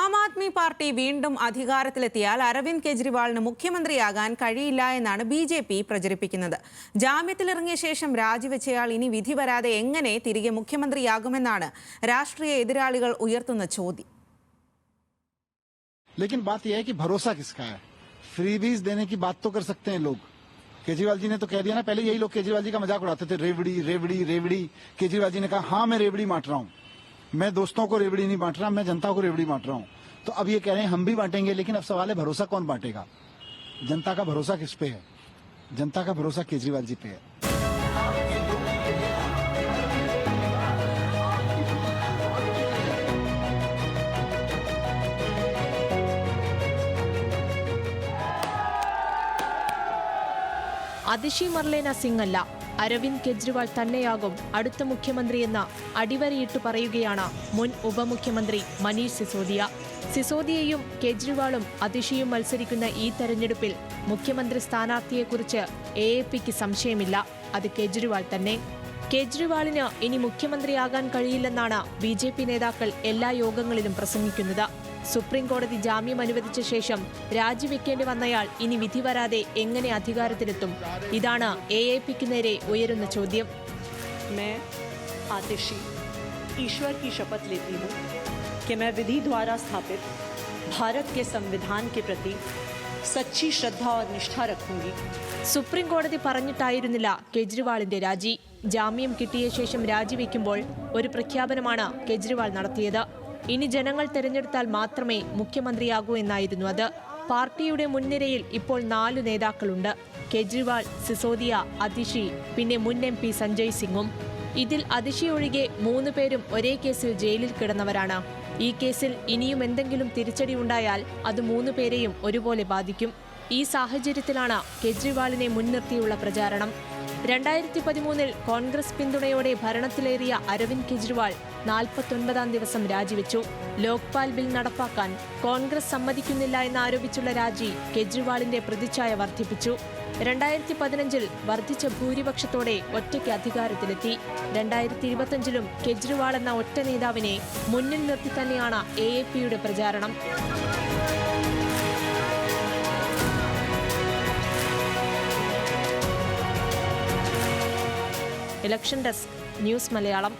Aam Aadmi party വീണ്ടും അധികാരത്തിലെത്തിയാൽ അരവിന്ദ് കെജ്രിവാളിന് മുഖ്യമന്ത്രിയാകാൻ കഴിയില്ല എന്നാണ് ബിജെപി പ്രചരിപ്പിക്കുന്നത്. ജാമ്യത്തിലിറങ്ങിയ ശേഷം രാജിവെച്ചയാൾ ഇനി വിധി വരാതെ എങ്ങനെ തിരികെ മുഖ്യമന്ത്രിയാകുമെന്നാണ് രാഷ്ട്രീയ എതിരാളികൾ ഉയർത്തുന്ന ചോദ്യം. लेकिन बात यह है कि भरोसा किसका है. फ्रीबीज देने की बात तो कर सकते हैं लोग. केजरीवाल जी ने तो कह दिया ना, पहले यही लोग केजरीवाल जी का मजाक उड़ाते थे, रेवड़ी रेवड़ी रेवड़ी. केजरीवाल जी ने कहा हाँ मैं रेवड़ी बांट रहा हूँ, मैं दोस्तों को रेवड़ी नहीं बांट रहा, मैं जनता को रेवड़ी बांट रहा हूँ. तो अब ये कह रहे हैं हम भी बांटेंगे, लेकिन अब सवाल है भरोसा कौन बांटेगा. जनता का भरोसा किस पे है? जनता का भरोसा केजरीवाल जी पे है. അതിഷി മർലേന സിംഗ് അല്ല, അരവിന്ദ് കെജ്രിവാൾ തന്നെയാകും അടുത്ത മുഖ്യമന്ത്രിയെന്ന് അടിവരയിട്ട് പറയുകയാണ് മുൻ ഉപമുഖ്യമന്ത്രി മനീഷ് സിസോദിയ. സിസോദിയയും കെജ്രിവാളും അതിഷിയും മത്സരിക്കുന്ന ഈ തെരഞ്ഞെടുപ്പിൽ മുഖ്യമന്ത്രി സ്ഥാനാർത്ഥിയെക്കുറിച്ച് AAPക്ക് സംശയമില്ല, അത് കെജ്രിവാൾ തന്നെ. കെജ്രിവാളിന് ഇനി മുഖ്യമന്ത്രിയാകാൻ കഴിയില്ലെന്നാണ് BJP നേതാക്കൾ എല്ലാ യോഗങ്ങളിലും പ്രസംഗിക്കുന്നത്. സുപ്രീം കോടതി ജാമ്യം അനുവദിച്ച ശേഷം രാജിവെക്കേണ്ടി വന്നയാൾ ഇനി വിധി വരാതെ എങ്ങനെ അധികാരത്തിലെത്തും? ഇതാണ് AAPക്ക് നേരെ ഉയരുന്ന ചോദ്യം. मैं आतिशी ईश्वर की शपथ लेती हूँ कि मैं विधि द्वारा स्थापित भारत के संविधान के प्रति सच्ची श्रद्धा और निष्ठा रखूंगी. സുപ്രീം കോടതി പറഞ്ഞിട്ടായിരുന്നില്ല കെജ്രിവാളിന്റെ രാജി. ജാമ്യം കിട്ടിയ ശേഷം രാജിവെക്കുമ്പോൾ ഒരു പ്രഖ്യാപനമാണ് കെജ്രിവാൾ നടത്തിയത്. ഇനി ജനങ്ങൾ തെരഞ്ഞെടുത്താൽ മാത്രമേ മുഖ്യമന്ത്രിയാകൂ എന്നായിരുന്നു അത്. പാർട്ടിയുടെ മുൻനിരയിൽ ഇപ്പോൾ 4 നേതാക്കളുണ്ട്: കെജ്രിവാൾ, സിസോദിയ, അതിഷി, പിന്നെ മുൻ MP സഞ്ജയ് സിംഗും. ഇതിൽ അതിഷി ഒഴികെ 3 പേരും ഒരേ കേസിൽ ജയിലിൽ കിടന്നവരാണ്. ഈ കേസിൽ ഇനിയും എന്തെങ്കിലും തിരിച്ചടി ഉണ്ടായാൽ അത് 3 പേരെയും ഒരുപോലെ ബാധിക്കും. ഈ സാഹചര്യത്തിലാണ് കെജ്രിവാളിനെ മുൻനിർത്തിയുള്ള പ്രചാരണം. 2013 കോൺഗ്രസ് പിന്തുണയോടെ ഭരണത്തിലേറിയ അരവിന്ദ് കെജ്രിവാൾ 49-ാം ദിവസം രാജിവെച്ചു. ലോക്പാൽ ബിൽ നടപ്പാക്കാൻ കോൺഗ്രസ് സമ്മതിക്കുന്നില്ല എന്നാരോപിച്ചുള്ള രാജി കെജ്രിവാളിന്റെ പ്രതിച്ഛായ വർദ്ധിപ്പിച്ചു. 2015 വർദ്ധിച്ച ഭൂരിപക്ഷത്തോടെ ഒറ്റയ്ക്ക് അധികാരത്തിലെത്തി. 2025 കെജ്രിവാൾ എന്ന ഒറ്റ നേതാവിനെ മുന്നിൽ നിർത്തി തന്നെയാണ് AAPയുടെ പ്രചാരണം. Election desk, news Malayalam.